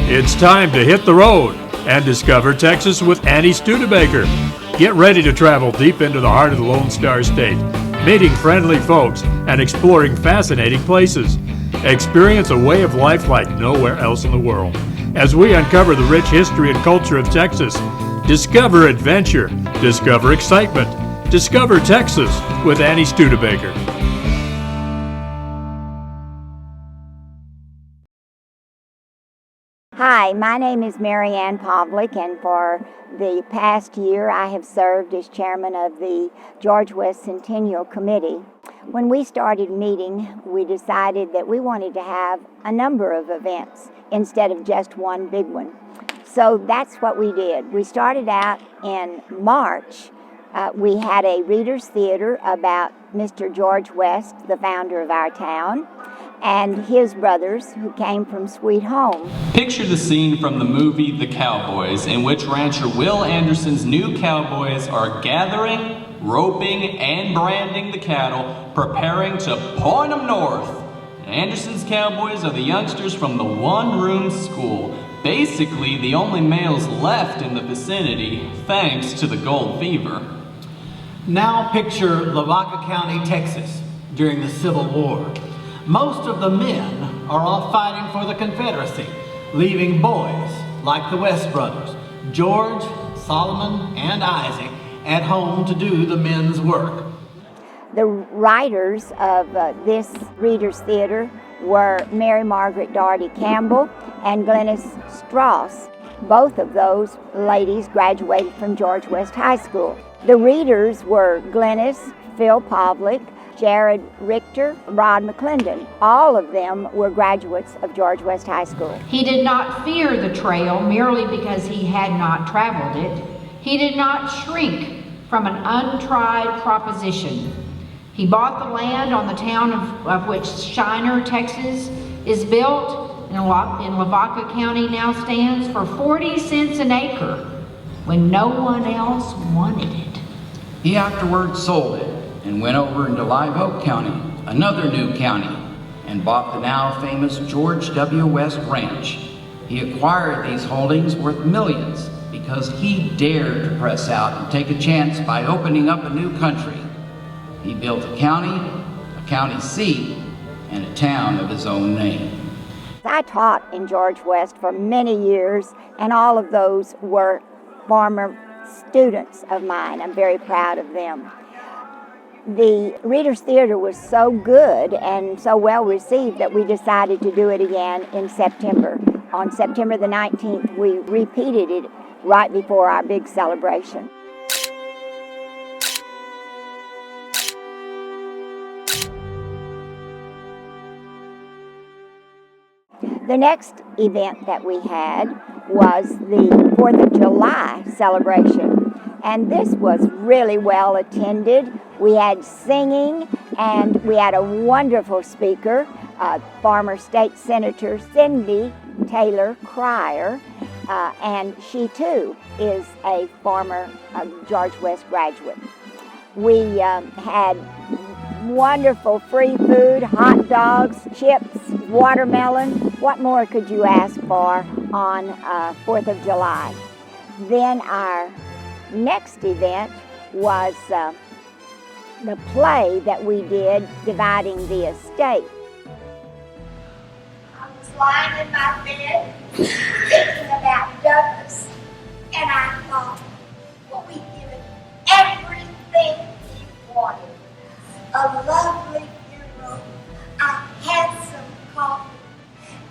It's time to hit the road and discover Texas with Annie Studebacker. Get ready to travel deep into the heart of the Lone Star State, meeting friendly folks and exploring fascinating places. Experience a way of life like nowhere else in the world as we uncover the rich history and culture of Texas. Discover adventure, discover excitement, discover Texas with Annie Studebacker. Hi, my name is Mary Ann Pavlik, and for the past year I have served as chairman of the George West Centennial Committee. When we started meeting, we decided that we wanted to have a number of events instead of just one big one. So that's what we did. We started out in March. We had a readers' theater about Mr. George West, the founder of our town, and his brothers who came from Sweet Home. Picture the scene from the movie The Cowboys, in which rancher Will Anderson's new cowboys are gathering, roping, and branding the cattle, preparing to point them north. Anderson's cowboys are the youngsters from the one-room school, basically the only males left in the vicinity, thanks to the gold fever. Now picture Lavaca County, Texas, during the Civil War. Most of the men are off fighting for the Confederacy, leaving boys like the West brothers, George, Solomon, and Isaac, at home to do the men's work. The writers of this Readers Theater were Mary Margaret Doherty Campbell and Glennis Strauss. Both of those ladies graduated from George West High School. The readers were Glennis, Phil Pavlik, Jared Richter, Rod McClendon. All of them were graduates of George West High School. He did not fear the trail merely because he had not traveled it. He did not shrink from an untried proposition. He bought the land on the town of which Shiner, Texas, is built in Lavaca County now stands for 40 cents an acre when no one else wanted it. He afterwards sold it and went over into Live Oak County, another new county, and bought the now famous George W. West Ranch. He acquired these holdings worth millions because he dared to press out and take a chance by opening up a new country. He built a county seat, and a town of his own name. I taught in George West for many years, and all of those were former students of mine. I'm very proud of them. The Readers Theater was so good and so well received that we decided to do it again in September. On September the 19th, we repeated it right before our big celebration. The next event that we had was the 4th of July celebration, and this was really well attended. We had singing, and we had a wonderful speaker, former State Senator Cindy Taylor Cryer, and she too is a former George West graduate. We had wonderful free food, hot dogs, chips, watermelon. What more could you ask for on 4th of July? Then our next event was the play that we did, Dividing the Estate. I was lying in my bed thinking about Douglas, and I thought, well, we've given everything he wanted. A lovely funeral, a handsome coffin,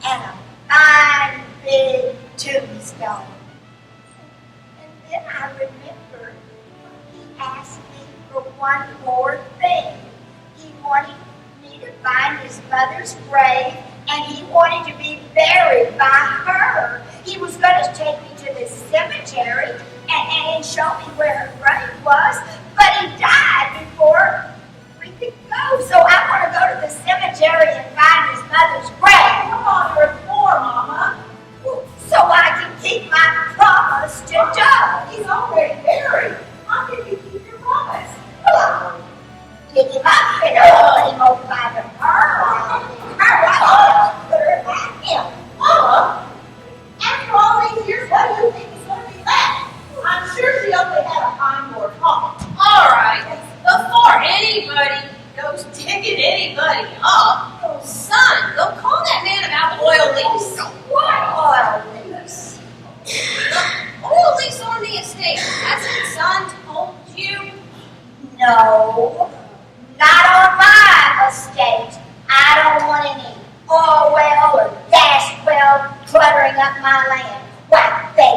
and a fine big tombstone. And then I remembered he asked me for one more thing. He wanted me to find his mother's grave, and he wanted to be buried by her. He was going to take me to the cemetery and show me where her grave was, but he died before we could go. So I want to go to the cemetery and find his mother's grave. Come on, you're 4, Mama. So I can keep my promise to Doug. He's already buried. How can you keep your promise? Well, pick him up and put him over by the her. Put her back in. Mama, tearing up my land. Why, they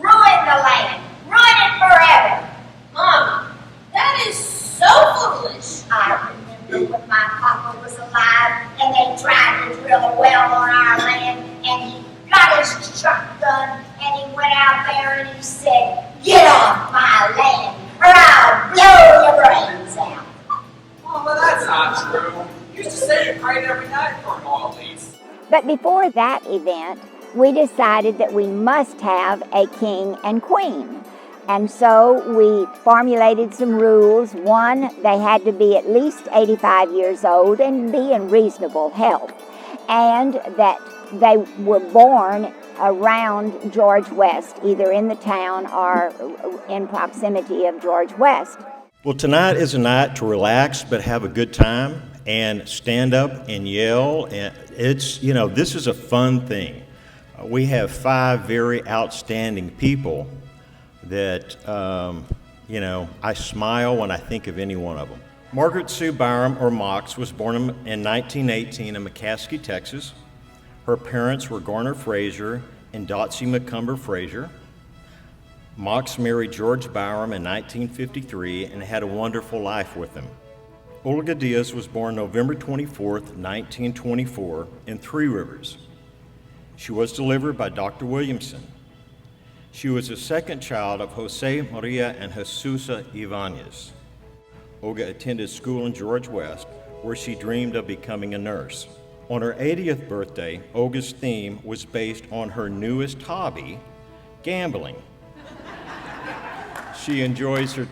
ruined the land, ruined it forever. Mama, that is so foolish. I remember when my papa was alive and they tried to drill a well on our land, and he got his shotgun and he went out there and he said, "Get off my land or I'll blow your brains out." Mama, that's not true. You used to say you prayed every night for an oil lease. But before that event, we decided that we must have a king and queen. And so we formulated some rules. One, they had to be at least 85 years old and be in reasonable health. And that they were born around George West, either in the town or in proximity of George West. Well, tonight is a night to relax but have a good time and stand up and yell. And it's, this is a fun thing. We have 5 very outstanding people that, I smile when I think of any one of them. Margaret Sue Byram, or Mox, was born in 1918 in McCaskey, Texas. Her parents were Garner Fraser and Dotsy McCumber Fraser. Mox married George Byram in 1953 and had a wonderful life with him. Olga Diaz was born November 24th, 1924, in Three Rivers. She was delivered by Dr. Williamson. She was the second child of Jose Maria and Jesusa Ibanez. Olga attended school in George West, where she dreamed of becoming a nurse. On her 80th birthday, Olga's theme was based on her newest hobby, gambling. She enjoys her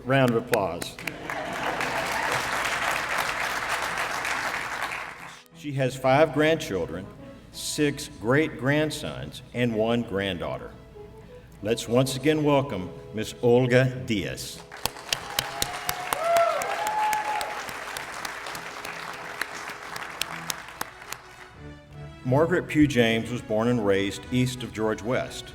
round of applause. She has 5 grandchildren, 6 great-grandsons, and 1 granddaughter. Let's once again welcome Miss Olga Diaz. Margaret Pugh James was born and raised east of George West.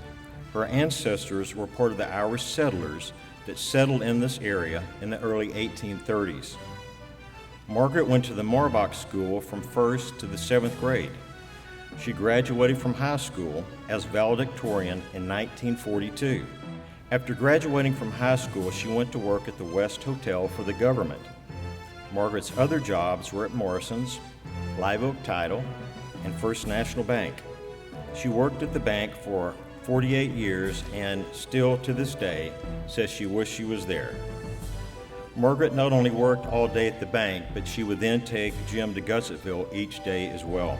Her ancestors were part of the Irish settlers that settled in this area in the early 1830s. Margaret went to the Marbach School from 1st to the 7th grade. She graduated from high school as valedictorian in 1942. After graduating from high school, she went to work at the West Hotel for the government. Margaret's other jobs were at Morrison's, Live Oak Title, and First National Bank. She worked at the bank for 48 years and still to this day says she wished she was there. Margaret not only worked all day at the bank, but she would then take Jim to Gussettville each day as well.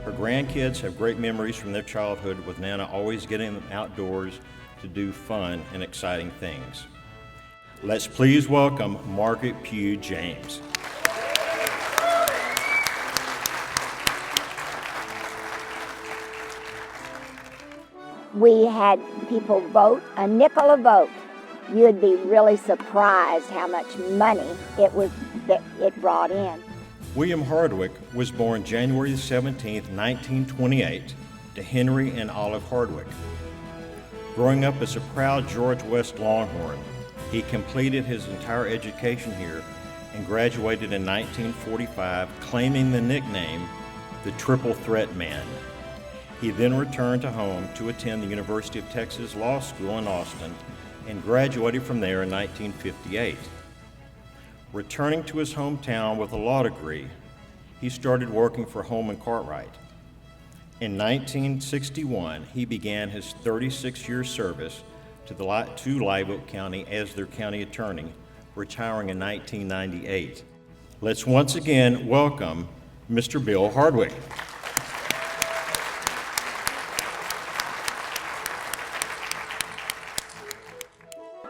Her grandkids have great memories from their childhood, with Nana always getting them outdoors to do fun and exciting things. Let's please welcome Margaret Pugh James. We had people vote, a nickel a vote. You'd be really surprised how much money it brought in. William Hardwick was born January 17, 1928, to Henry and Olive Hardwick. Growing up as a proud George West Longhorn, he completed his entire education here and graduated in 1945, claiming the nickname the Triple Threat Man. He then returned to home to attend the University of Texas Law School in Austin and graduated from there in 1958. Returning to his hometown with a law degree, he started working for Home and Cartwright. In 1961, he began his 36-year service to Live Oak County as their county attorney, retiring in 1998. Let's once again welcome Mr. Bill Hardwick.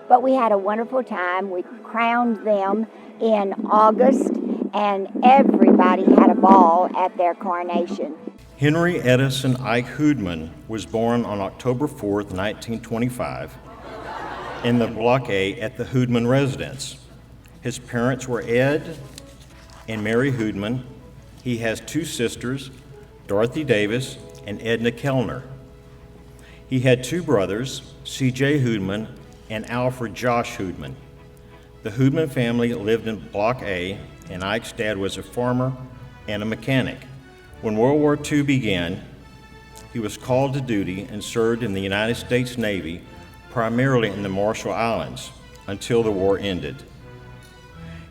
But we had a wonderful time. We crowned them in August, and everybody had a ball at their coronation. Henry Edison Ike Hoodman was born on October 4th, 1925, in the Block A at the Hoodman residence. His parents were Ed and Mary Hoodman. He has 2 sisters, Dorothy Davis and Edna Kellner. He had 2 brothers, C.J. Hoodman and Alfred Josh Hoodman. The Hoodman family lived in Block A, and Ike's dad was a farmer and a mechanic. When World War II began, he was called to duty and served in the United States Navy, primarily in the Marshall Islands, until the war ended.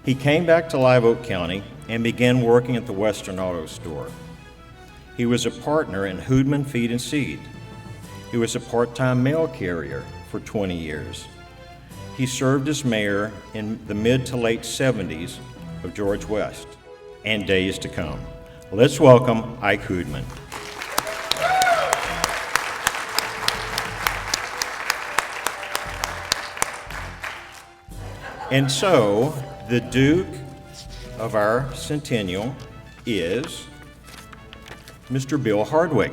He came back to Live Oak County and began working at the Western Auto Store. He was a partner in Hoodman Feed and Seed. He was a part-time mail carrier for 20 years. He served as mayor in the mid to late 70s of George West and days to come. Let's welcome Ike Hoodman. And so, the Duke of our Centennial is Mr. Bill Hardwick.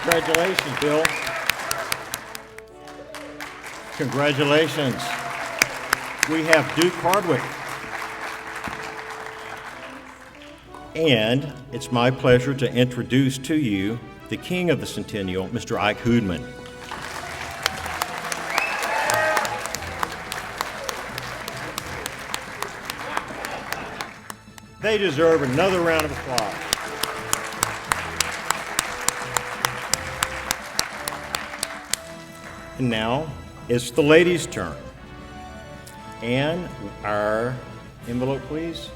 Congratulations, Bill. Congratulations. We have Duke Hardwick. And it's my pleasure to introduce to you the King of the Centennial, Mr. Ike Hoodman. They deserve another round of applause. And now it's the ladies' turn. And our envelope, please.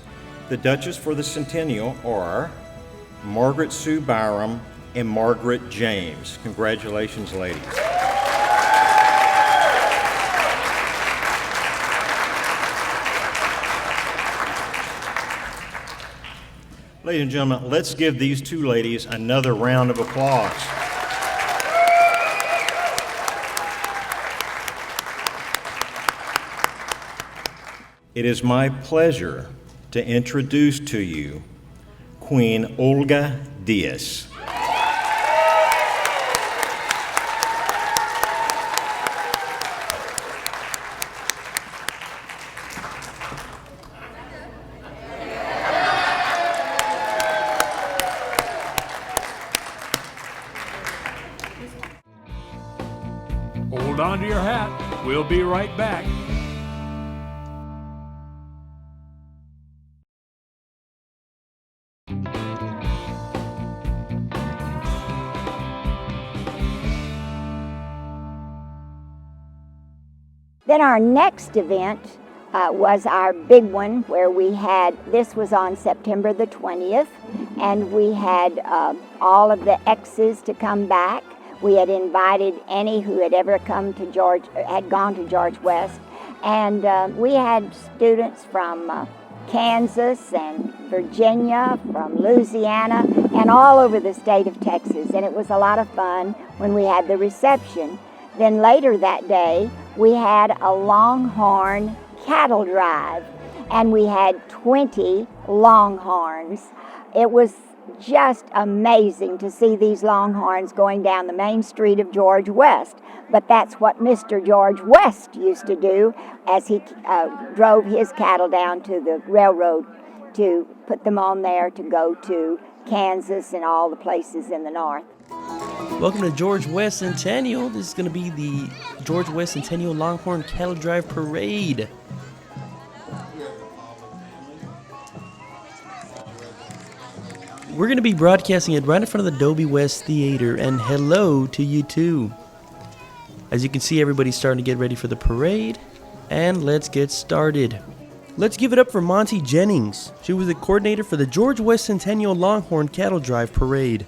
The Duchess for the Centennial are Margaret Sue Byram and Margaret James. Congratulations, ladies. Ladies and gentlemen, let's give these two ladies another round of applause. It is my pleasure to introduce to you Queen Olga Diaz. Hold on to your hat. We'll be right back. Then our next event was our big one where we had, this was on September the 20th, and we had all of the exes to come back. We had invited any who had ever come to had gone to George West, and we had students from Kansas and Virginia, from Louisiana, and all over the state of Texas, and it was a lot of fun when we had the reception. Then later that day, we had a Longhorn cattle drive, and we had 20 Longhorns. It was just amazing to see these Longhorns going down the main street of George West. But that's what Mr. George West used to do as he drove his cattle down to the railroad to put them on there to go to Kansas and all the places in the north. Welcome to George West Centennial. This is going to be the George West Centennial Longhorn Cattle Drive Parade. We're going to be broadcasting it right in front of the Dobie West Theater, and hello to you too. As you can see, everybody's starting to get ready for the parade, and let's get started. Let's give it up for Monty Jennings. She was the coordinator for the George West Centennial Longhorn Cattle Drive Parade.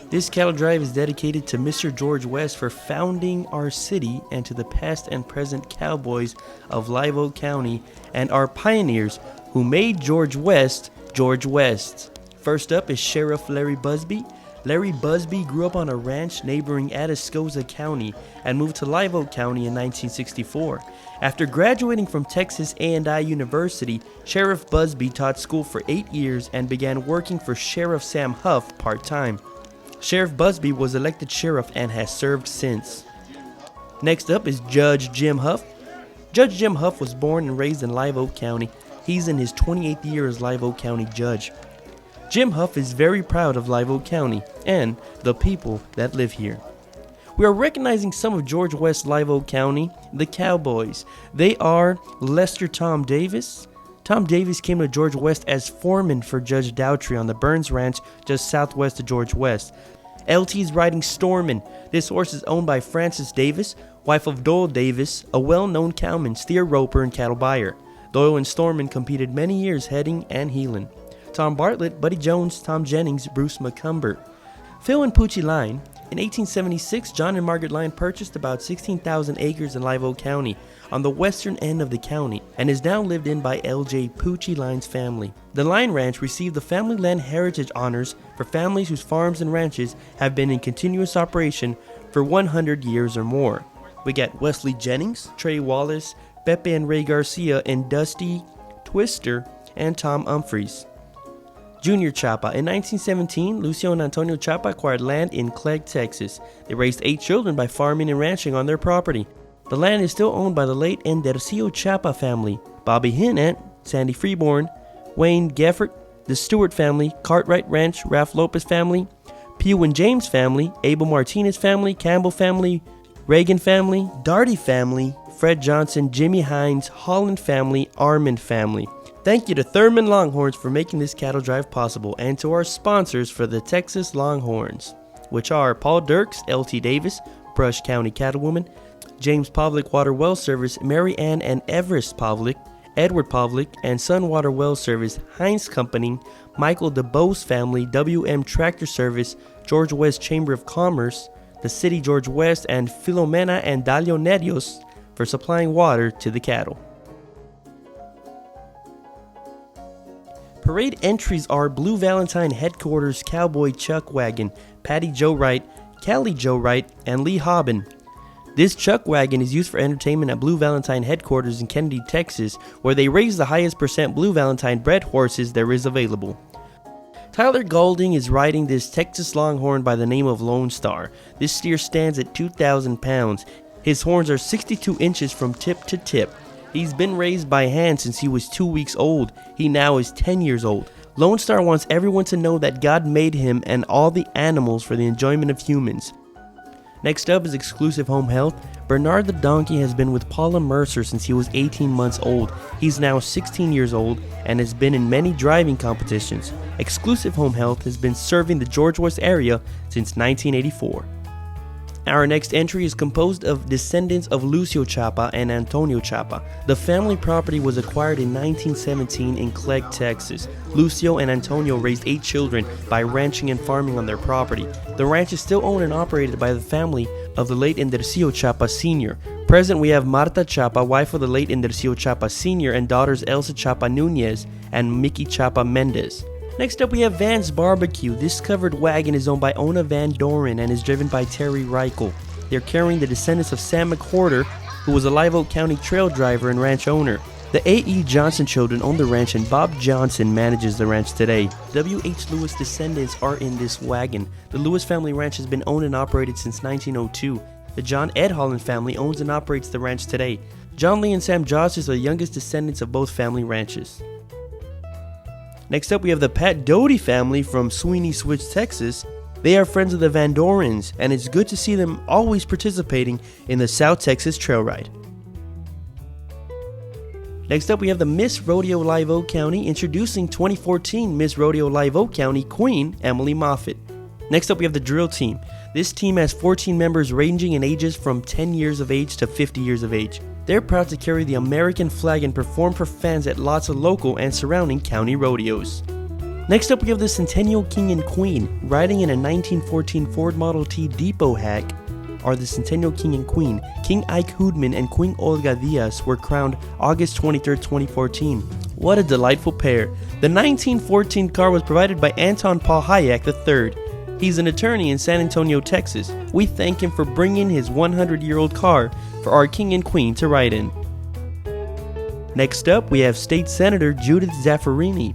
This cattle drive is dedicated to Mr. George West for founding our city and to the past and present cowboys of Live Oak County and our pioneers who made George West George West. First up is Sheriff Larry Busby. Larry Busby grew up on a ranch neighboring Atascosa County and moved to Live Oak County in 1964. After graduating from Texas A&I University, Sheriff Busby taught school for 8 years and began working for Sheriff Sam Huff part-time. Sheriff Busby was elected sheriff and has served since. Next up is Judge Jim Huff. Judge Jim Huff was born and raised in Live Oak County. He's in his 28th year as Live Oak County Judge. Jim Huff is very proud of Live Oak County and the people that live here. We are recognizing some of George West Live Oak County, the Cowboys. They are Lester Tom Davis, Tom Davies came to George West as foreman for Judge Daughtry on the Burns Ranch just southwest of George West. LT is riding Stormin. This horse is owned by Frances Davis, wife of Doyle Davis, a well-known cowman, steer roper, and cattle buyer. Doyle and Stormin competed many years heading and heeling. Tom Bartlett, Buddy Jones, Tom Jennings, Bruce McCumber. Phil and Poochie Line. In 1876, John and Margaret Line purchased about 16,000 acres in Live Oak County on the western end of the county and is now lived in by L.J. Poochie Line's family. The Line Ranch received the Family Land Heritage Honors for families whose farms and ranches have been in continuous operation for 100 years or more. We got Wesley Jennings, Trey Wallace, Pepe and Ray Garcia, and Dusty Twister, and Tom Humphreys. Junior Chapa. In 1917, Lucio and Antonio Chapa acquired land in Clegg, Texas. They raised 8 children by farming and ranching on their property. The land is still owned by the late Endercio Chapa family, Bobby Hinnant, Sandy Freeborn, Wayne Geffert, the Stewart family, Cartwright Ranch, Ralph Lopez family, Pugh and James family, Abel Martinez family, Campbell family, Reagan family, Darty family, Fred Johnson, Jimmy Hines, Holland family, Armand family. Thank you to Thurman Longhorns for making this cattle drive possible, and to our sponsors for the Texas Longhorns, which are Paul Dirks, L.T. Davis, Brush County Cattlewoman, James Pavlik Water Well Service, Mary Ann and Everest Pavlik, Edward Pavlik, and Sunwater Well Service, Heinz Company, Michael DeBose family, WM Tractor Service, George West Chamber of Commerce, the City George West, and Filomena and Dalio Nerios for supplying water to the cattle. Parade entries are Blue Valentine Headquarters Cowboy Chuck Wagon, Patty Joe Wright, Callie Joe Wright, and Lee Hobbin. This chuck wagon is used for entertainment at Blue Valentine Headquarters in Kennedy, Texas, where they raise the highest percent Blue Valentine bred horses there is available. Tyler Golding is riding this Texas Longhorn by the name of Lone Star. This steer stands at 2,000 pounds. His horns are 62 inches from tip to tip. He's been raised by hand since he was 2 weeks old. He now is 10 years old. Lone Star wants everyone to know that God made him and all the animals for the enjoyment of humans. Next up is Exclusive Home Health. Bernard the donkey has been with Paula Mercer since he was 18 months old. He's now 16 years old and has been in many driving competitions. Exclusive Home Health has been serving the George West area since 1984. Our next entry is composed of descendants of Lucio Chapa and Antonio Chapa. The family property was acquired in 1917 in Clegg, Texas. Lucio and Antonio raised 8 children by ranching and farming on their property. The ranch is still owned and operated by the family of the late Endercio Chapa Sr. Present we have Marta Chapa, wife of the late Endercio Chapa Sr., and daughters Elsa Chapa Nunez and Mickey Chapa Mendez. Next up we have Van's Barbecue. This covered wagon is owned by Ona Van Doren and is driven by Terry Reichel. They're carrying the descendants of Sam McWhorter, who was a Live Oak County trail driver and ranch owner. The A.E. Johnson children own the ranch and Bob Johnson manages the ranch today. W.H. Lewis descendants are in this wagon. The Lewis family ranch has been owned and operated since 1902. The John Ed Holland family owns and operates the ranch today. John Lee and Sam Josh are the youngest descendants of both family ranches. Next up we have the Pat Doty family from Sweeney Switch, Texas. They are friends of the Van Dorens, and it's good to see them always participating in the South Texas Trail Ride. Next up we have the Miss Rodeo Live Oak County, introducing 2014 Miss Rodeo Live Oak County Queen Emily Moffitt. Next up we have the Drill Team. This team has 14 members ranging in ages from 10 years of age to 50 years of age. They're proud to carry the American flag and perform for fans at lots of local and surrounding county rodeos. Next up we have the Centennial King and Queen. Riding in a 1914 Ford Model T depot hack are the Centennial King and Queen. King Ike Hoodman and Queen Olga Diaz were crowned August 23, 2014. What a delightful pair. The 1914 car was provided by Anton Paul Hayek III. He's an attorney in San Antonio, Texas. We thank him for bringing his 100-year-old car for our King and Queen to ride in. Next up, we have State Senator Judith Zaffarini.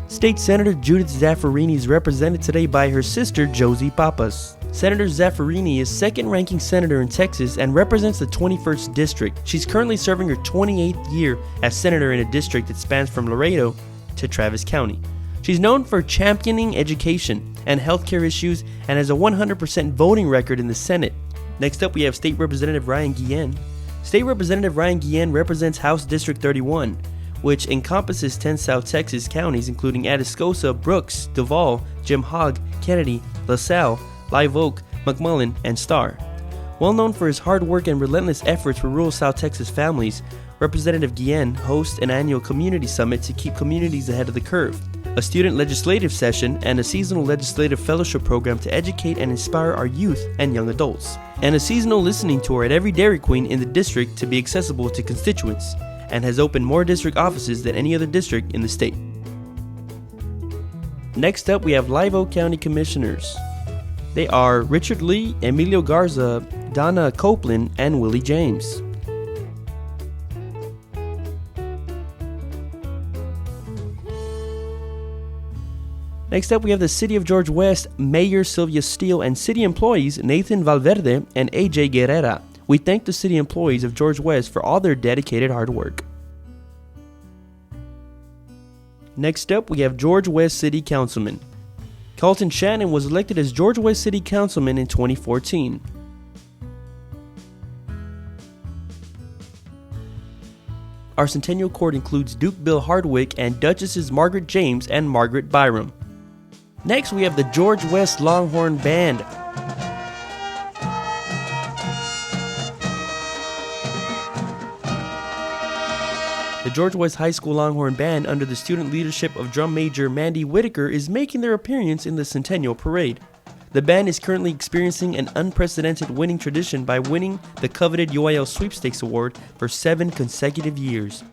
State Senator Judith Zaffarini is represented today by her sister Josie Papas. Senator Zaffarini is second-ranking senator in Texas and represents the 21st District. She's currently serving her 28th year as senator in a district that spans from Laredo to Travis County. She's known for championing education and healthcare issues and has a 100% voting record in the Senate. Next up we have State Representative Ryan Guillen. State Representative Ryan Guillen represents House District 31. which encompasses 10 South Texas counties including Atascosa, Brooks, Duval, Jim Hogg, Kennedy, LaSalle, Live Oak, McMullen, and Starr. Well known for his hard work and relentless efforts for rural South Texas families, Representative Guillen hosts an annual community summit to keep communities ahead of the curve, a student legislative session, and a seasonal legislative fellowship program to educate and inspire our youth and young adults, and a seasonal listening tour at every Dairy Queen in the district to be accessible to constituents, and has opened more district offices than any other district in the state. Next up, we have Live Oak County Commissioners. They are Richard Lee, Emilio Garza, Donna Copeland, and Willie James. Next up, we have the City of George West, Mayor Sylvia Steele, and city employees Nathan Valverde and AJ Guerrera. We thank the city employees of George West for all their dedicated hard work. Next up, we have George West City Councilman. Carlton Shannon was elected as George West City Councilman in 2014. Our Centennial Court includes Duke Bill Hardwick and Duchesses Margaret James and Margaret Byram. Next, we have the George West Longhorn Band. The George West High School Longhorn Band, under the student leadership of drum major Mandy Whitaker, is making their appearance in the Centennial Parade. The band is currently experiencing an unprecedented winning tradition by winning the coveted UIL Sweepstakes Award for 7 consecutive years.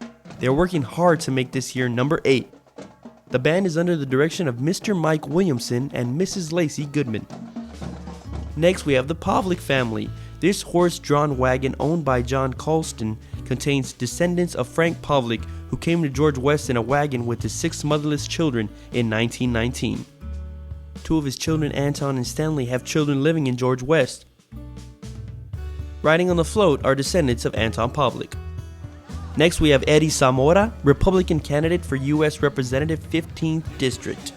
They are working hard to make this year number 8. The band is under the direction of Mr. Mike Williamson and Mrs. Lacey Goodman. Next, we have the Pavlik family. This horse-drawn wagon, owned by John Colston, contains descendants of Frank Pavlik, who came to George West in a wagon with his 6 motherless children in 1919. 2 of his children, Anton and Stanley, have children living in George West. Riding on the float are descendants of Anton Pavlik. Next, we have Eddie Zamora, Republican candidate for U.S. Representative 15th District.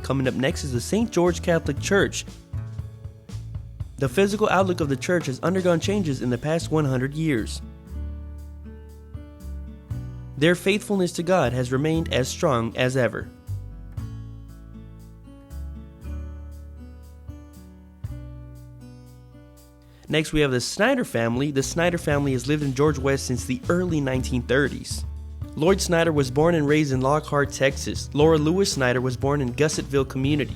Coming up next is the St. George Catholic Church. The physical outlook of the church has undergone changes in the past 100 years. Their faithfulness to God has remained as strong as ever. Next, we have the Snyder family. The Snyder family has lived in George West since the early 1930s. Lloyd Snyder was born and raised in Lockhart, Texas. Laura Lewis Snyder was born in Gussettville Community.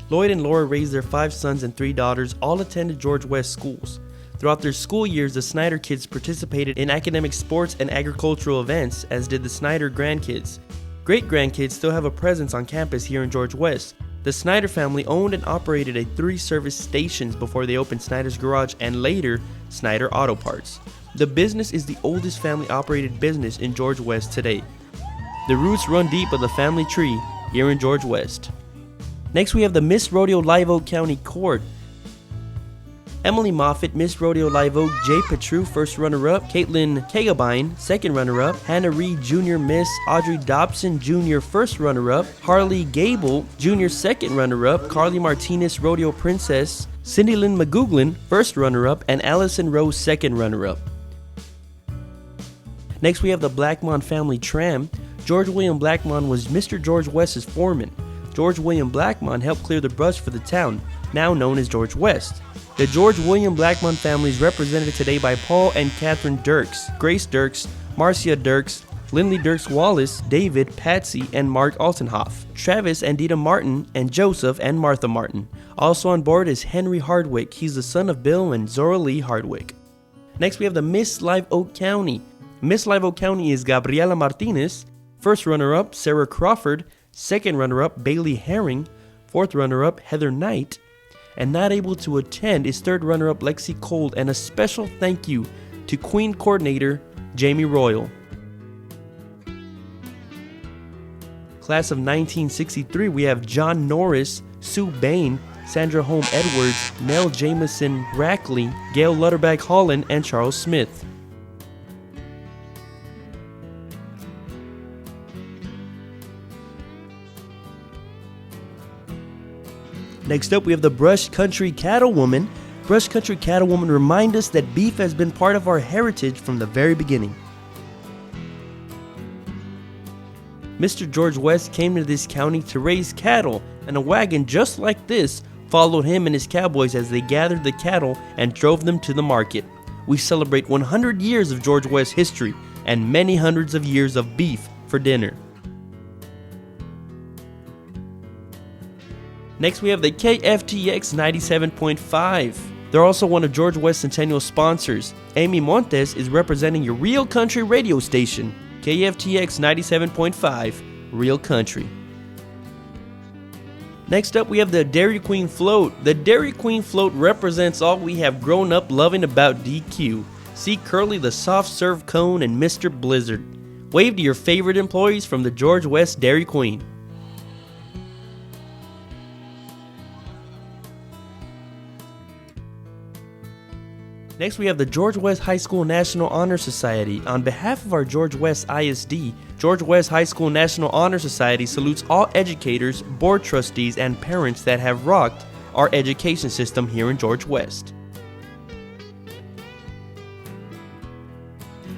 Lloyd and Laura raised their 5 sons and 3 daughters, all attended George West schools. Throughout their school years, the Snyder kids participated in academic, sports, and agricultural events, as did the Snyder grandkids. Great-grandkids still have a presence on campus here in George West. The Snyder family owned and operated 3 service stations before they opened Snyder's Garage and later Snyder Auto Parts. The business is the oldest family-operated business in George West today. The roots run deep of the family tree here in George West. Next, we have the Miss Rodeo Live Oak County Court. Emily Moffitt, Miss Rodeo Live Oak; Jay Petru, first runner-up; Caitlin Kagabine, second runner-up; Hannah Reed, Jr. Miss; Audrey Dobson, Jr., first runner-up; Harley Gable, Jr., second runner-up; Carly Martinez, Rodeo Princess; Cindy Lynn McGooglin, first runner-up; and Allison Rose, second runner-up. Next, we have the Blackmon family tram. George William Blackmon was Mr. George West's foreman. George William Blackmon helped clear the brush for the town, now known as George West. The George William Blackmon family is represented today by Paul and Catherine Dirks, Grace Dirks, Marcia Dirks, Lindley Dirks Wallace, David, Patsy, and Mark Altenhoff, Travis and Dita Martin, and Joseph and Martha Martin. Also on board is Henry Hardwick. He's the son of Bill and Zora Lee Hardwick. Next, we have the Miss Live Oak County. Miss Live Oak County is Gabriela Martinez, first runner-up Sarah Crawford, second runner-up Bailey Herring, fourth runner-up Heather Knight, and not able to attend is third runner-up Lexi Cold, and a special thank you to Queen Coordinator Jamie Royal. Class of 1963, we have John Norris, Sue Bain, Sandra Holm Edwards, Mel Jameson Rackley, Gail Lutterback Holland, and Charles Smith. Next up, we have the Brush Country Cattlewoman. Brush Country Cattlewoman remind us that beef has been part of our heritage from the very beginning. Mr. George West came to this county to raise cattle, and a wagon just like this followed him and his cowboys as they gathered the cattle and drove them to the market. We celebrate 100 years of George West history and many hundreds of years of beef for dinner. Next we have the KFTX 97.5. They're also one of George West Centennial's sponsors. Amy Montes is representing your Real Country radio station, KFTX 97.5, Real Country. Next up we have the Dairy Queen Float. The Dairy Queen Float represents all we have grown up loving about DQ. See Curly the soft serve cone and Mr. Blizzard. Wave to your favorite employees from the George West Dairy Queen. Next we have the George West High School National Honor Society. On behalf of our George West ISD, George West High School National Honor Society salutes all educators, board trustees, and parents that have rocked our education system here in George West.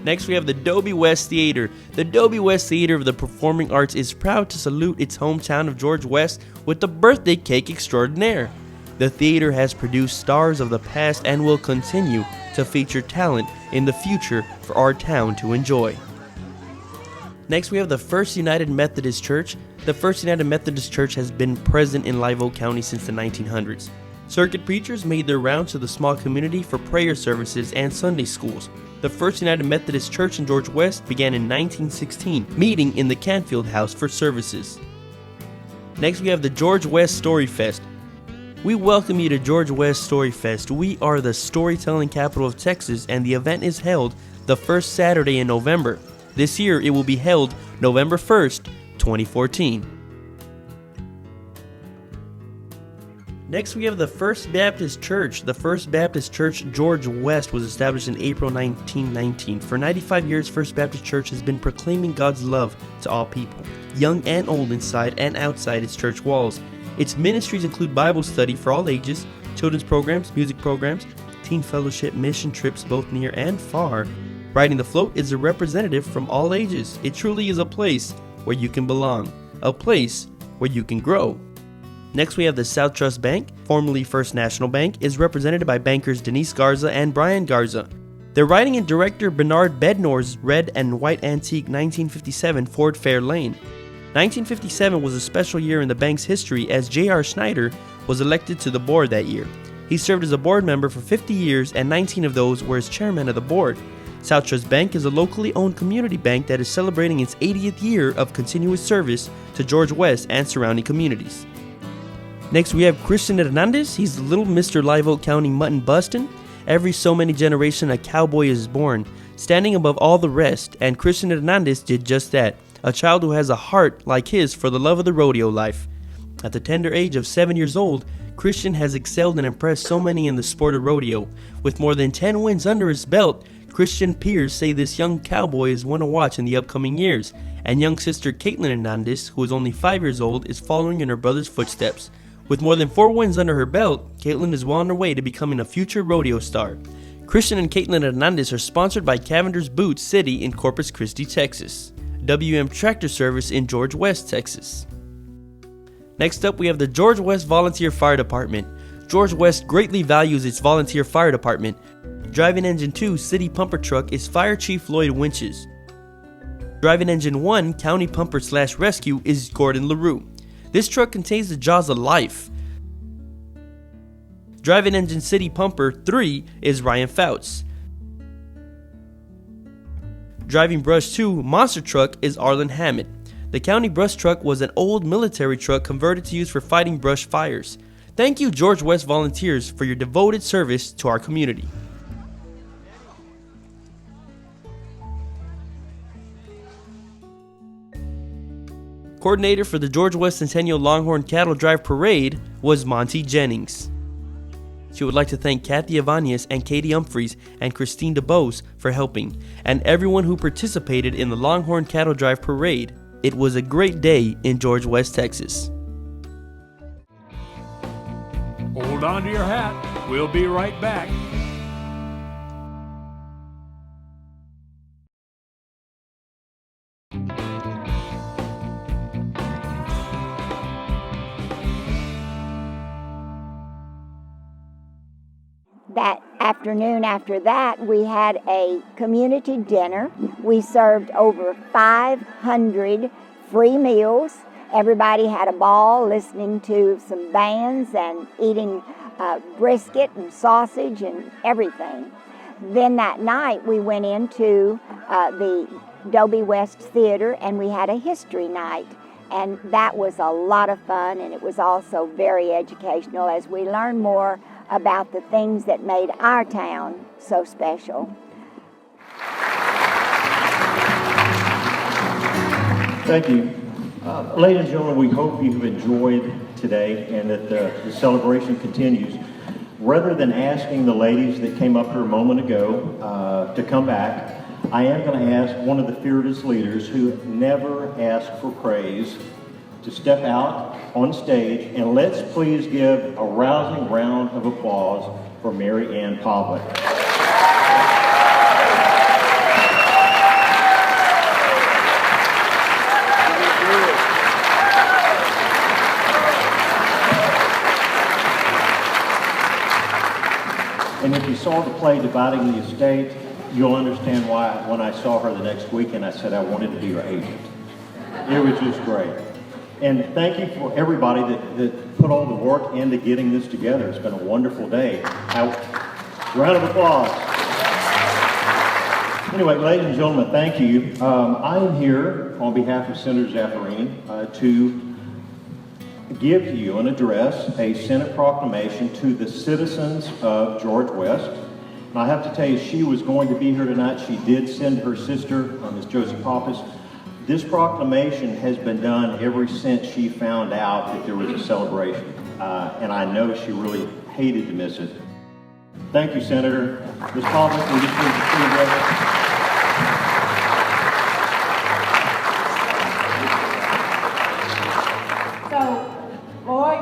Next we have the Dobie West Theater. The Dobie West Theater of the Performing Arts is proud to salute its hometown of George West with the birthday cake extraordinaire. The theater has produced stars of the past and will continue to feature talent in the future for our town to enjoy. Next we have the First United Methodist Church. The First United Methodist Church has been present in Live Oak County since the 1900s. Circuit preachers made their rounds to the small community for prayer services and Sunday schools. The First United Methodist Church in George West began in 1916, meeting in the Canfield House for services. Next we have the George West Story Fest. We welcome you to George West Story Fest. We are the storytelling capital of Texas, and the event is held the first Saturday in November. This year it will be held November 1st, 2014. Next we have the First Baptist Church. The First Baptist Church George West was established in April 1919. For 95 years, First Baptist Church has been proclaiming God's love to all people, young and old, inside and outside its church walls. Its ministries include Bible study for all ages, children's programs, music programs, teen fellowship, mission trips both near and far. Riding the Float is a representative from all ages. It truly is a place where you can belong, a place where you can grow. Next we have the South Trust Bank, formerly First National Bank, is represented by bankers Denise Garza and Brian Garza. Their writing and director Bernard Bednore's red and white antique 1957 Ford Fairlane. 1957 was a special year in the bank's history as J.R. Schneider was elected to the board that year. He served as a board member for 50 years and 19 of those were as chairman of the board. South Trust Bank is a locally owned community bank that is celebrating its 80th year of continuous service to George West and surrounding communities. Next we have Christian Hernandez. He's the little Mr. Live Oak County mutton bustin'. Every so many generation a cowboy is born, standing above all the rest, and Christian Hernandez did just that. A child who has a heart like his for the love of the rodeo life. At the tender age of 7 years old, Christian has excelled and impressed so many in the sport of rodeo. With more than 10 wins under his belt, Christian peers say this young cowboy is one to watch in the upcoming years, and young sister Caitlin Hernandez, who is only 5 years old, is following in her brother's footsteps. With more than 4 wins under her belt, Caitlin is well on her way to becoming a future rodeo star. Christian and Caitlin Hernandez are sponsored by Cavender's Boots City in Corpus Christi, Texas. WM Tractor Service in George West, Texas. Next up we have the George West Volunteer Fire Department. George West greatly values its volunteer fire department. Driving Engine 2 City Pumper Truck is Fire Chief Lloyd Winches. Driving Engine 1 County Pumper / Rescue is Gordon LaRue. This truck contains the jaws of life. Driving Engine City Pumper 3 is Ryan Fouts. Driving Brush 2 Monster Truck is Arlen Hammett. The county brush truck was an old military truck converted to use for fighting brush fires. Thank you, George West volunteers, for your devoted service to our community. Coordinator for the George West Centennial Longhorn Cattle Drive Parade was Monty Jennings. She would like to thank Kathy Avanias and Katie Humphreys and Christine DeBose for helping, and everyone who participated in the Longhorn Cattle Drive Parade. It was a great day in George West, Texas. Hold on to your hat. We'll be right back. that afternoon after that, we had a community dinner. We served over 500 free meals. Everybody had a ball listening to some bands and eating brisket and sausage and everything. Then that night we went into the Dobie West Theater and we had a history night. And that was a lot of fun, and it was also very educational as we learned more about the things that made our town so special. Thank you. Ladies and gentlemen, we hope you've enjoyed today and that the celebration continues. Rather than asking the ladies that came up here a moment ago to come back, I am going to ask one of the fearless leaders who never ask for praise to step out on stage, and let's please give a rousing round of applause for Mary Ann Pavlik. And if you saw the play Dividing the Estate, you'll understand why when I saw her the next weekend, I said I wanted to be her agent. It was just great. And thank you for everybody that put all the work into getting this together. It's been a wonderful day. Round of applause. Anyway, ladies and gentlemen, thank you. I am here on behalf of Senator Zaffirini to give you an address, a Senate proclamation to the citizens of George West. And I have to tell you, she was going to be here tonight. She did send her sister, Ms. Josie Pappas. This proclamation has been done ever since she found out that there was a celebration. And I know she really hated to miss it. Thank you, Senator. Ms. Pappas, will you please see address?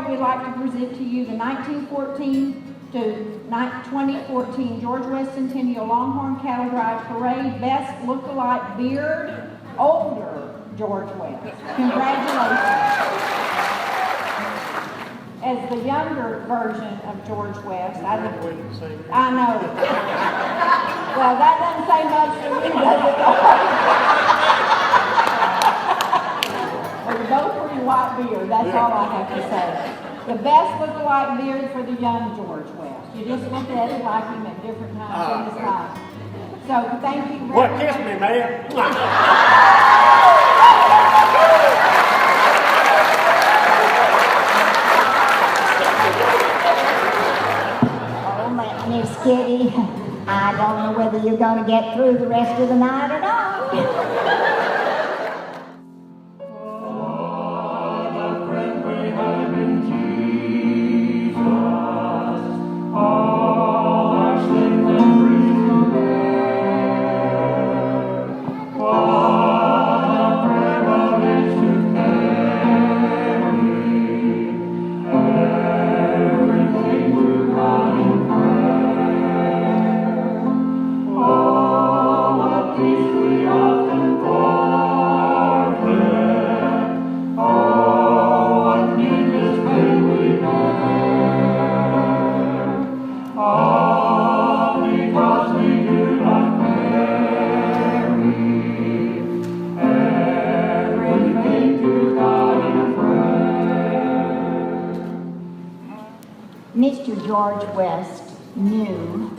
We'd like to present to you the 1914 to 2014 George West Centennial Longhorn Cattle Drive Parade Best Look-alike Beard, older George West. Congratulations. As the younger version of George West, I know. Well, that doesn't say much for me, does it? Well, you're both pretty white beard, that's all I have to say. The best look-alike beard for the young George West. You just look at it like him at different times in his life. So thank you very much. What, kiss me, man? Oh, Miss Kitty, I don't know whether you're going to get through the rest of the night or not. Mr. George West knew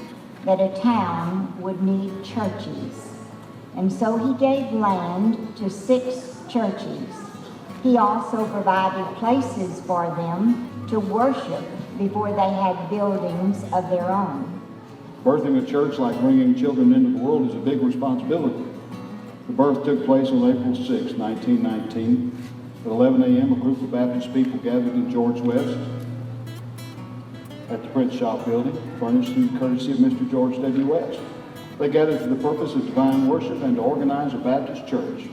that a town would need churches, and so he gave land to 6 churches. He also provided places for them to worship before they had buildings of their own. Birthing a church, like bringing children into the world, is a big responsibility. The birth took place on April 6, 1919. At 11 a.m., a group of Baptist people gathered in George West at the print shop building, furnished through the courtesy of Mr. George W. West. They gathered for the purpose of divine worship and to organize a Baptist church.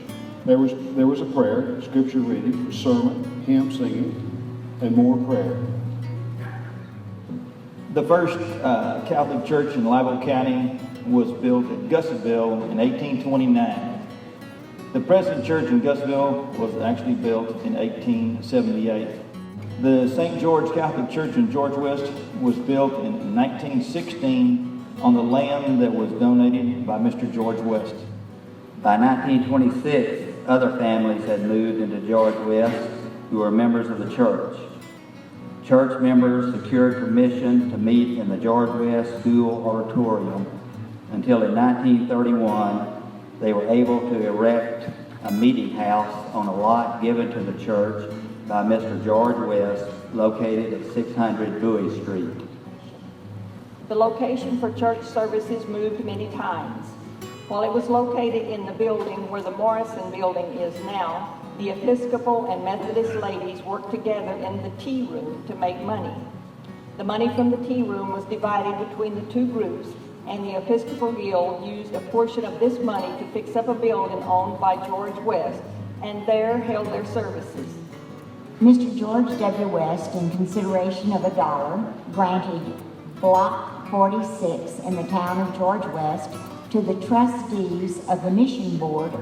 There was a prayer, scripture reading, a sermon, hymn singing, and more prayer. The first Catholic church in Live Oak County was built at Gussville in 1829. The present church in Gussville was actually built in 1878. The St. George Catholic Church in George West was built in 1916 on the land that was donated by Mr. George West. By 1926, other families had moved into George West who were members of the church. Church members secured permission to meet in the George West School Auditorium until in 1931 they were able to erect a meeting house on a lot given to the church by Mr. George West, located at 600 Bowie Street. The location for church services moved many times. While it was located in the building where the Morrison building is now, the Episcopal and Methodist ladies worked together in the tea room to make money. The money from the tea room was divided between the two groups, and the Episcopal Guild used a portion of this money to fix up a building owned by George West, and there held their services. Mr. George W. West, in consideration of $1, granted Block 46 in the town of George West to the trustees of the Mission Board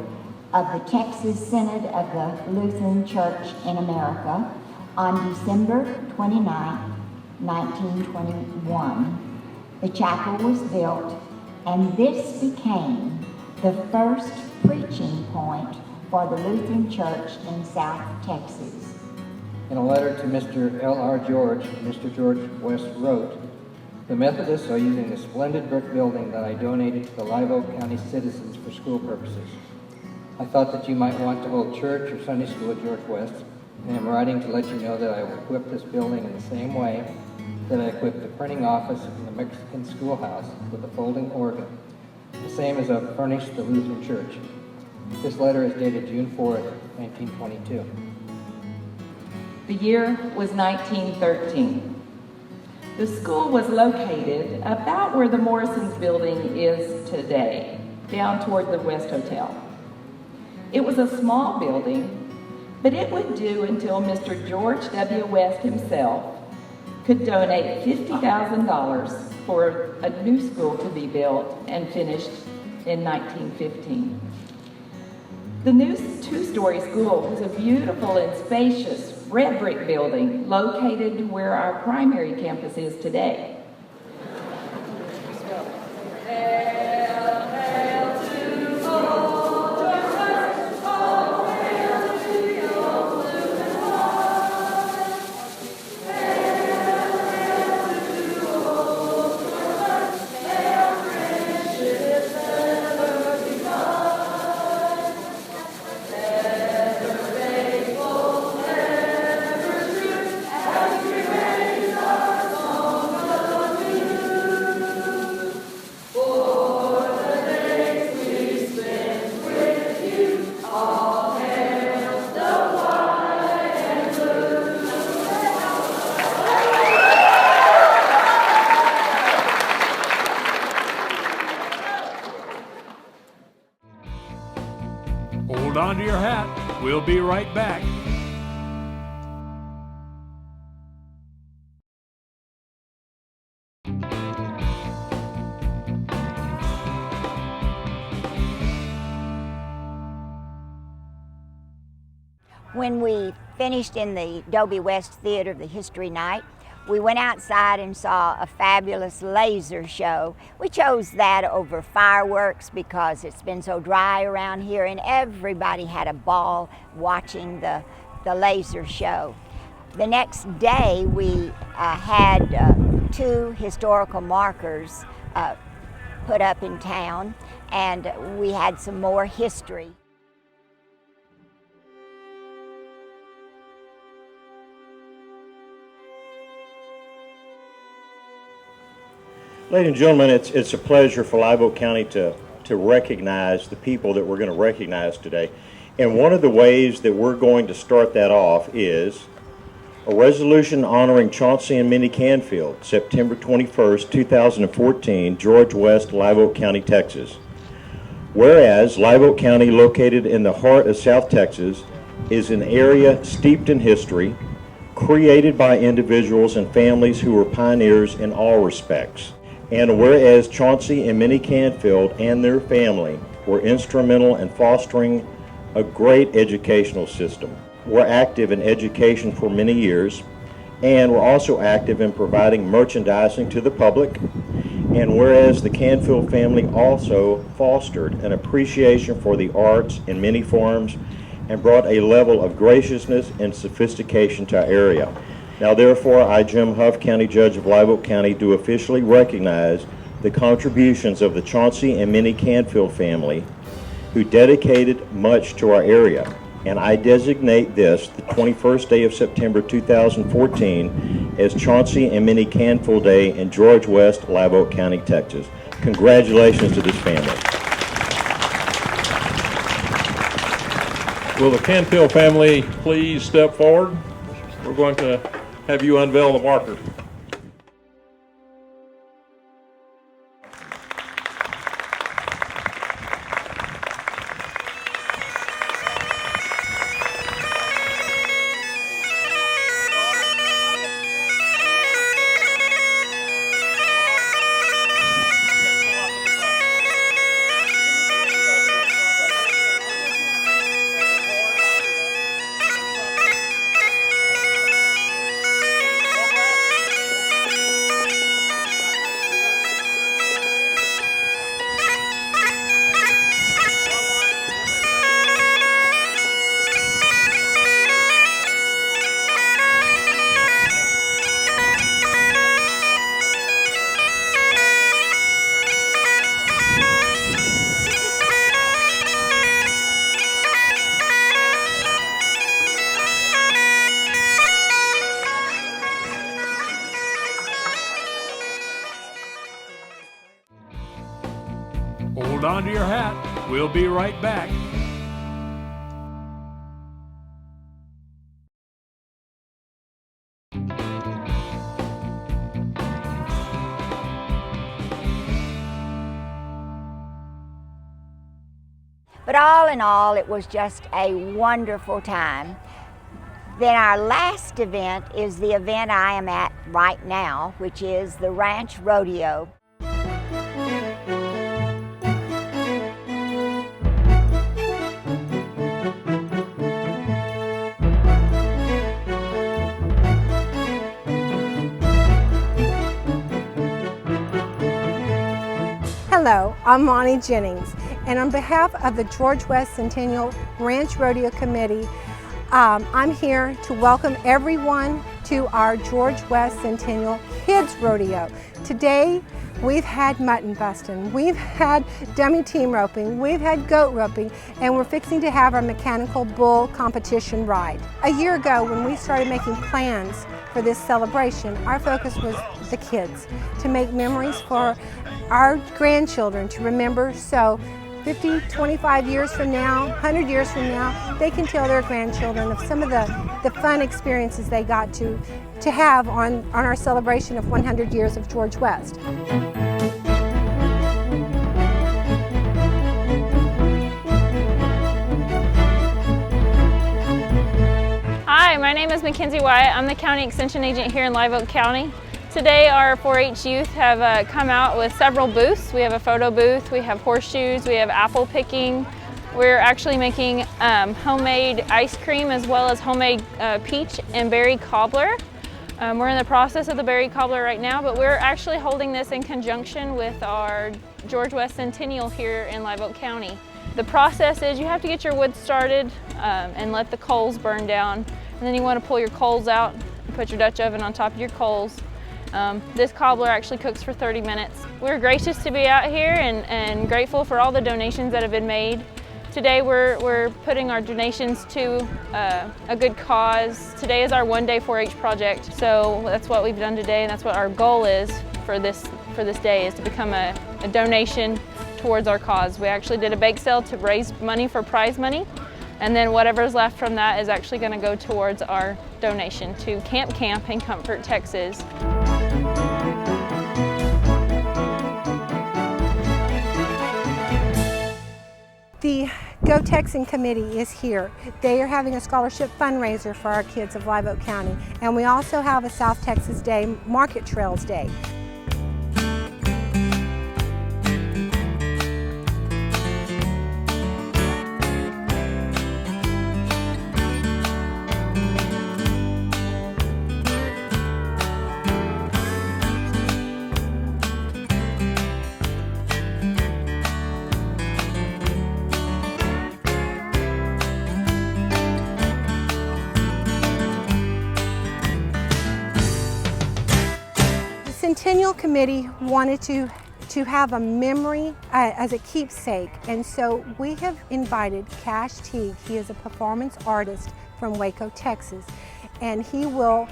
of the Texas Synod of the Lutheran Church in America on December 29, 1921. The chapel was built, and this became the first preaching point for the Lutheran Church in South Texas. In a letter to Mr. L.R. George, Mr. George West wrote, "The Methodists are using a splendid brick building that I donated to the Live Oak County citizens for school purposes. I thought that you might want to hold church or Sunday school at George West, and I'm writing to let you know that I will equip this building in the same way that I equipped the printing office in the Mexican schoolhouse with a folding organ, the same as I've furnished the Lutheran Church." This letter is dated June 4th, 1922. The year was 1913. The school was located about where the Morrison's building is today, down toward the West Hotel. It was a small building, but it would do until Mr. George W. West himself could donate $50,000 for a new school to be built and finished in 1915. The new two-story school was a beautiful and spacious red brick building located where our primary campus is today. Hold on to your hat. We'll be right back. When we finished in the Dobie West Theater, the History Night, we went outside and saw a fabulous laser show. We chose that over fireworks because it's been so dry around here, and everybody had a ball watching the laser show. The next day, we had 2 historical markers put up in town, and we had some more history. Ladies and gentlemen, it's a pleasure for Live Oak County to recognize the people that we're going to recognize today. And one of the ways that we're going to start that off is a resolution honoring Chauncey and Minnie Canfield, September 21st, 2014, George West, Live Oak County, Texas. Whereas Live Oak County, located in the heart of South Texas, is an area steeped in history, created by individuals and families who were pioneers in all respects. And whereas Chauncey and Minnie Canfield and their family were instrumental in fostering a great educational system, were active in education for many years, And we're also active in providing merchandising to the public. And whereas the Canfield family also fostered an appreciation for the arts in many forms and brought a level of graciousness and sophistication to our area. Now therefore, I, Jim Huff, County Judge of Live Oak County, do officially recognize the contributions of the Chauncey and Minnie Canfield family, who dedicated much to our area. And I designate this, the 21st day of September 2014, as Chauncey and Minnie Canfield Day in George West, Live Oak County, Texas. Congratulations to this family. Will the Canfield family please step forward? We're going to have you unveil the marker. Hold on to your hat. We'll be right back. But all in all, it was just a wonderful time. Then our last event is the event I am at right now, which is the Ranch Rodeo. Hello, I'm Monty Jennings, and on behalf of the George West Centennial Ranch Rodeo Committee, I'm here to welcome everyone to our George West Centennial Kids Rodeo. Today, we've had mutton busting, we've had dummy team roping, we've had goat roping, and we're fixing to have our mechanical bull competition ride. A year ago, when we started making plans for this celebration, our focus was the kids, to make memories for our grandchildren to remember, so 50, 25 years from now, 100 years from now, they can tell their grandchildren of some of the fun experiences they got to have on our celebration of 100 years of George West. Hi, my name is Mackenzie Wyatt. I'm the County Extension Agent here in Live Oak County. Today our 4-H youth have come out with several booths. We have a photo booth, we have horseshoes, we have apple picking. We're actually making homemade ice cream as well as homemade peach and berry cobbler. We're in the process of the berry cobbler right now, but we're actually holding this in conjunction with our George West Centennial here in Live Oak County. The process is you have to get your wood started and let the coals burn down. And then you want to pull your coals out and put your Dutch oven on top of your coals. This cobbler actually cooks for 30 minutes. We're gracious to be out here and grateful for all the donations that have been made. Today we're putting our donations to a good cause. Today is our one-day 4-H project, so that's what we've done today, and that's what our goal is for this day, is to become a donation towards our cause. We actually did a bake sale to raise money for prize money, and then whatever's left from that is actually going to go towards our donation to Camp in Comfort, Texas. The Go Texan Committee is here. They are having a scholarship fundraiser for our kids of Live Oak County, and we also have a South Texas Day, Market Trails Day. Centennial Committee wanted to have a memory as a keepsake, and so we have invited Cash Teague. He is a performance artist from Waco, Texas, and he will,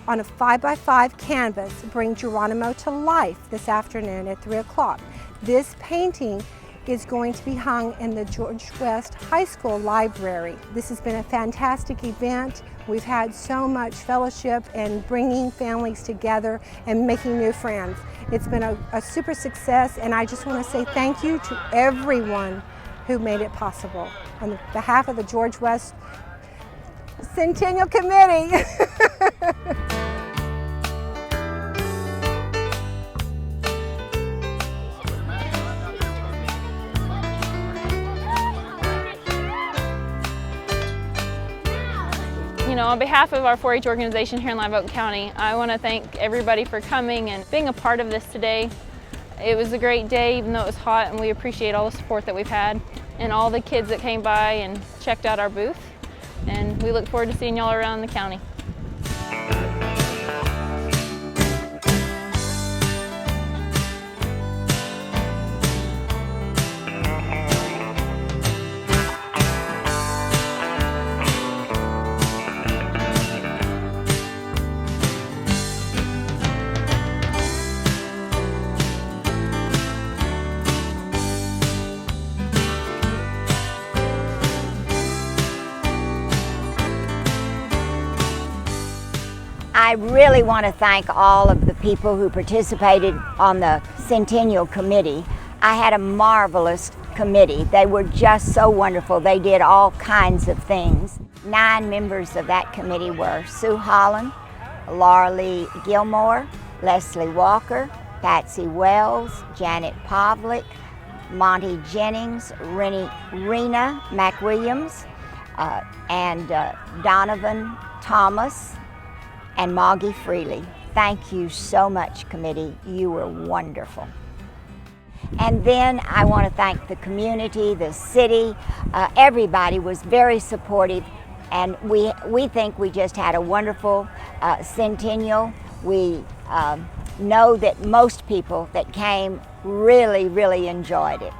on a 5x5 canvas, bring Geronimo to life this afternoon at 3 o'clock. This painting is going to be hung in the George West High School library. This has been a fantastic event. We've had so much fellowship and bringing families together and making new friends. It's been a super success, and I just want to say thank you to everyone who made it possible. On behalf of the George West Centennial Committee. You know, on behalf of our 4-H organization here in Live Oak County, I want to thank everybody for coming and being a part of this today. It was a great day, even though it was hot, and we appreciate all the support that we've had and all the kids that came by and checked out our booth. And we look forward to seeing y'all around the county. I really want to thank all of the people who participated on the Centennial Committee. I had a marvelous committee. They were just so wonderful. They did all kinds of things. 9 members of that committee were Sue Holland, Laura Lee Gilmore, Leslie Walker, Patsy Wells, Janet Pavlik, Monty Jennings, Rena McWilliams, and Donovan Thomas, and Moggy Freely. Thank you so much, committee. You were wonderful. And then I want to thank the community, the city. Everybody was very supportive, and we think we just had a wonderful Centennial. We know that most people that came really, really enjoyed it.